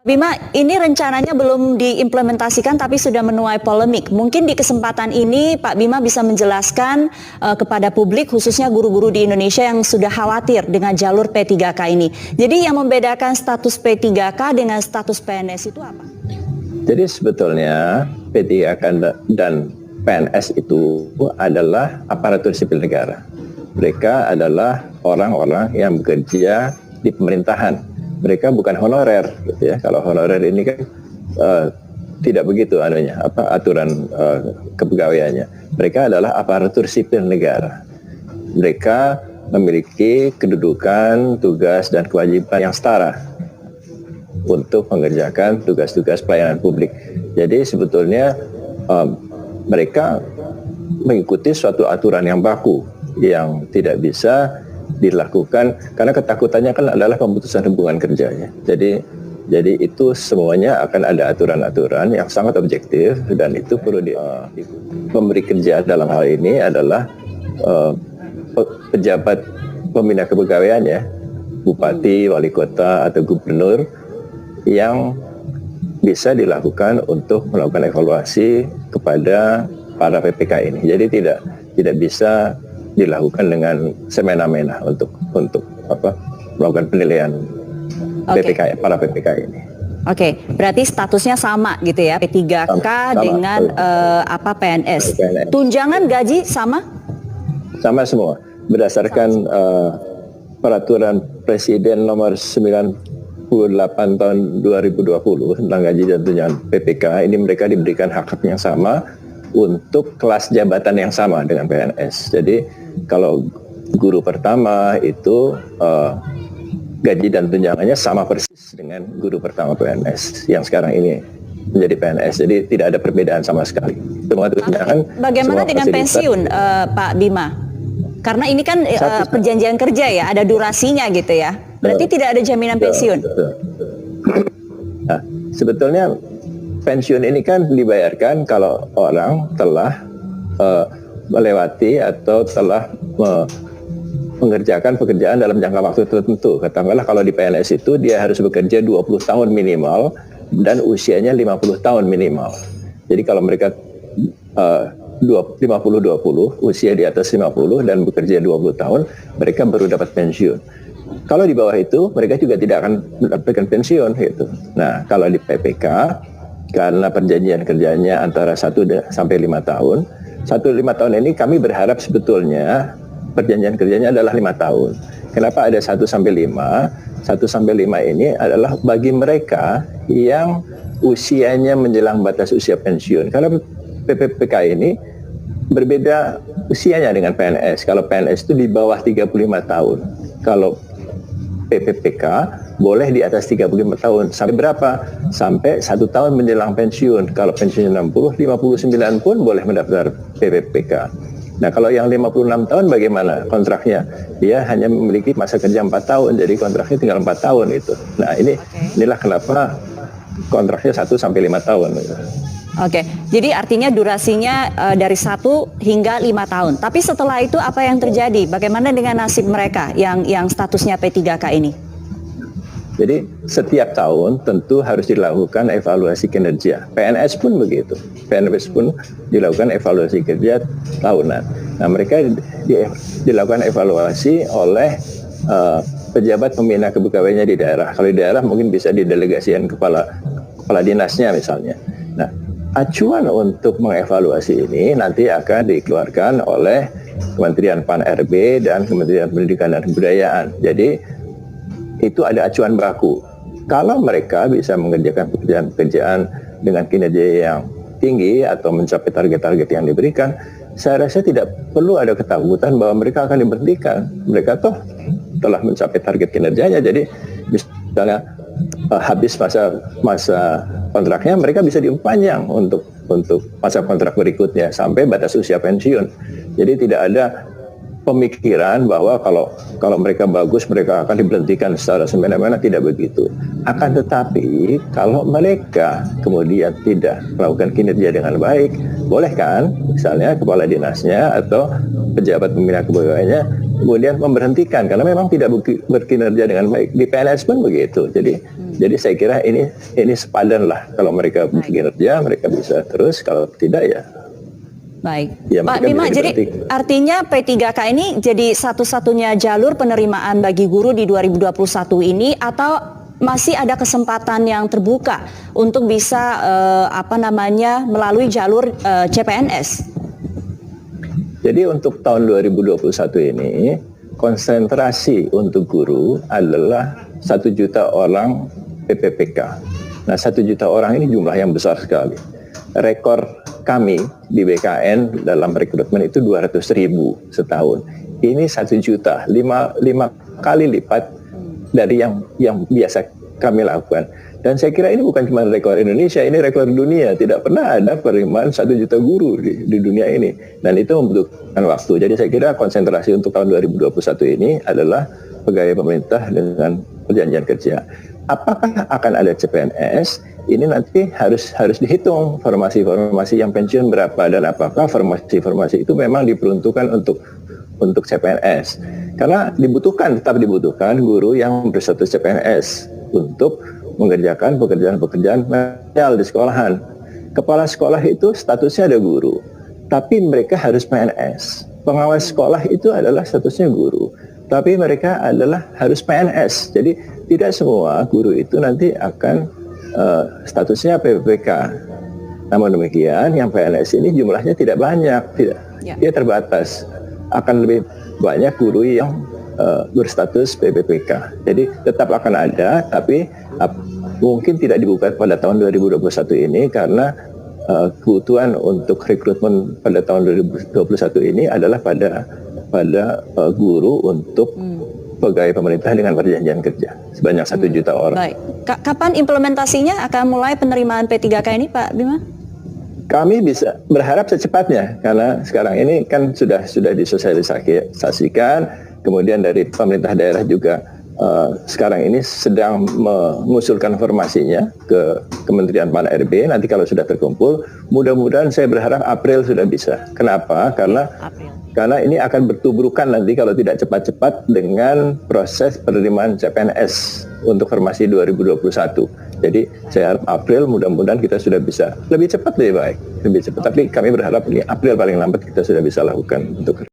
Bima, ini rencananya belum diimplementasikan tapi sudah menuai polemik. Mungkin di kesempatan ini Pak Bima bisa menjelaskan kepada publik khususnya guru-guru di Indonesia yang sudah khawatir dengan jalur P3K ini. Jadi yang membedakan status P3K dengan status PNS itu apa? Jadi sebetulnya P3K dan PNS itu adalah aparatur sipil negara. Mereka adalah orang-orang yang bekerja di pemerintahan. Mereka bukan honorer, gitu ya. Kalau honorer ini kan tidak begitu aturan kepegawaiannya. Mereka adalah aparatur sipil negara. Mereka memiliki kedudukan, tugas dan kewajiban yang setara untuk mengerjakan tugas-tugas pelayanan publik. Jadi sebetulnya mereka mengikuti suatu aturan yang baku yang tidak bisa dilakukan karena ketakutannya kan adalah pemutusan hubungan kerjanya. Jadi itu semuanya akan ada aturan-aturan yang sangat objektif dan itu perlu pemberi kerja dalam hal ini adalah pejabat pembina kepegawaian ya, bupati, wali kota atau gubernur yang bisa dilakukan untuk melakukan evaluasi kepada para PPK ini. Jadi tidak bisa dilakukan dengan semena-mena untuk melakukan penilaian PPK, para PPK ini. Oke, berarti statusnya sama gitu ya, P3K sama, dengan PNS. Tunjangan gaji sama? Sama semua. Berdasarkan peraturan Presiden nomor 98 tahun 2020 tentang gaji dan tunjangan PPK, ini mereka diberikan hak yang sama untuk kelas jabatan yang sama dengan PNS. Jadi kalau guru pertama itu gaji dan tunjangannya sama persis dengan guru pertama PNS yang sekarang ini menjadi PNS. Jadi tidak ada perbedaan sama sekali. Semua tunjangan. Bagaimana dengan pensiun, Pak Bima? Karena ini kan perjanjian kerja ya, ada durasinya gitu ya. Berarti tidak ada jaminan pensiun. Nah, sebetulnya pensiun ini kan dibayarkan kalau orang telah melewati atau telah mengerjakan pekerjaan dalam jangka waktu tertentu. Katakanlah kalau di PNS itu dia harus bekerja 20 tahun minimal dan usianya 50 tahun minimal. Jadi kalau mereka 50-20, usia di atas 50 dan bekerja 20 tahun, mereka baru dapat pensiun. Kalau di bawah itu, mereka juga tidak akan mendapatkan pensiun. Gitu. Nah, kalau di PPK, karena perjanjian kerjanya antara 1 sampai 5 tahun, 1-5 tahun ini kami berharap sebetulnya perjanjian kerjanya adalah 5 tahun. Kenapa ada 1 sampai 5? 1 sampai 5 ini adalah bagi mereka yang usianya menjelang batas usia pensiun. Karena PPK ini berbeda usianya dengan PNS. Kalau PNS itu di bawah 35 tahun. Kalau PPK boleh di atas 35 tahun. Sampai berapa? Sampai 1 tahun menjelang pensiun. Kalau pensiun 60, 59 pun boleh mendaftar PPK. Nah kalau yang 56 tahun bagaimana kontraknya? Dia hanya memiliki masa kerja 4 tahun, jadi kontraknya tinggal 4 tahun itu. Nah inilah kenapa kontraknya 1 sampai 5 tahun. Oke, jadi artinya durasinya dari 1 hingga 5 tahun. Tapi setelah itu apa yang terjadi? Bagaimana dengan nasib mereka yang statusnya P3K ini? Jadi setiap tahun tentu harus dilakukan evaluasi kinerja. PNS pun begitu. PNS pun dilakukan evaluasi kerja tahunan. Nah mereka dilakukan evaluasi oleh pejabat pembina kepegawaiannya di daerah. Kalau di daerah mungkin bisa didelegasikan kepala dinasnya misalnya. Nah acuan untuk mengevaluasi ini nanti akan dikeluarkan oleh Kementerian Pan-RB dan Kementerian Pendidikan dan Kebudayaan. Jadi itu ada acuan baku. Kalau mereka bisa mengerjakan pekerjaan-pekerjaan dengan kinerja yang tinggi atau mencapai target-target yang diberikan, saya rasa tidak perlu ada ketakutan bahwa mereka akan diberhentikan. Mereka toh telah mencapai target kinerjanya. Jadi misalnya habis masa kontraknya, mereka bisa diperpanjang untuk masa kontrak berikutnya sampai batas usia pensiun. Jadi tidak ada pemikiran bahwa kalau mereka bagus mereka akan diberhentikan secara semena-mena, tidak begitu. Akan tetapi kalau mereka kemudian tidak melakukan kinerja dengan baik, boleh kan misalnya kepala dinasnya atau pejabat pembina kepegawaiannya kemudian memberhentikan karena memang tidak berkinerja dengan baik. Di PNS pun begitu. Jadi Jadi saya kira ini sepadan lah. Kalau mereka bekerja, mereka bisa terus. Kalau tidak ya. Baik, Ya, Pak Bima, jadi artinya P3K ini jadi satu-satunya jalur penerimaan bagi guru di 2021 ini, atau masih ada kesempatan yang terbuka untuk bisa melalui jalur CPNS? Jadi untuk tahun 2021 ini konsentrasi untuk guru adalah 1 juta orang PPPK. Nah, 1 juta orang ini jumlah yang besar sekali. Rekor kami di BKN dalam rekrutmen itu 200.000 setahun. Ini 1 juta, 5 kali lipat dari yang biasa kami lakukan. Dan saya kira ini bukan cuma rekor Indonesia, ini rekor dunia. Tidak pernah ada penerimaan 1 juta guru di dunia ini. Dan itu membutuhkan waktu. Jadi saya kira konsentrasi untuk tahun 2021 ini adalah pegawai pemerintah dengan perjanjian kerja. Apakah akan ada CPNS? Ini nanti harus dihitung formasi-formasi yang pensiun berapa, dan apakah formasi-formasi itu memang diperuntukkan untuk CPNS. Karena tetap dibutuhkan guru yang berstatus CPNS untuk mengerjakan pekerjaan-pekerjaan manual di sekolahan. Kepala sekolah itu statusnya ada guru, tapi mereka harus PNS. Pengawas sekolah itu adalah statusnya guru, tapi mereka harus PNS. Jadi tidak semua guru itu nanti akan statusnya PPPK. Namun demikian, yang PNS ini jumlahnya tidak banyak, dia terbatas. Akan lebih banyak guru yang berstatus PPPK. Jadi tetap akan ada, tapi mungkin tidak dibuka pada tahun 2021 ini karena kebutuhan untuk rekrutmen pada tahun 2021 ini adalah pada guru untuk pegawai pemerintah dengan perjanjian kerja sebanyak 1 juta orang. Baik. Kapan implementasinya akan mulai penerimaan P3K ini, Pak Bima? Kami bisa berharap secepatnya, karena sekarang ini kan sudah disosialisasikan, kemudian dari pemerintah daerah juga sekarang ini sedang mengusulkan formasinya ke Kementerian Pan RB. Nanti kalau sudah terkumpul, mudah-mudahan saya berharap April sudah bisa. Kenapa? Karena ini akan bertubrukan nanti kalau tidak cepat-cepat dengan proses penerimaan CPNS untuk formasi 2021. Jadi saya harap April, mudah-mudahan kita sudah bisa. Lebih cepat lebih baik, lebih cepat. Tapi kami berharap ini April paling lambat kita sudah bisa lakukan untuk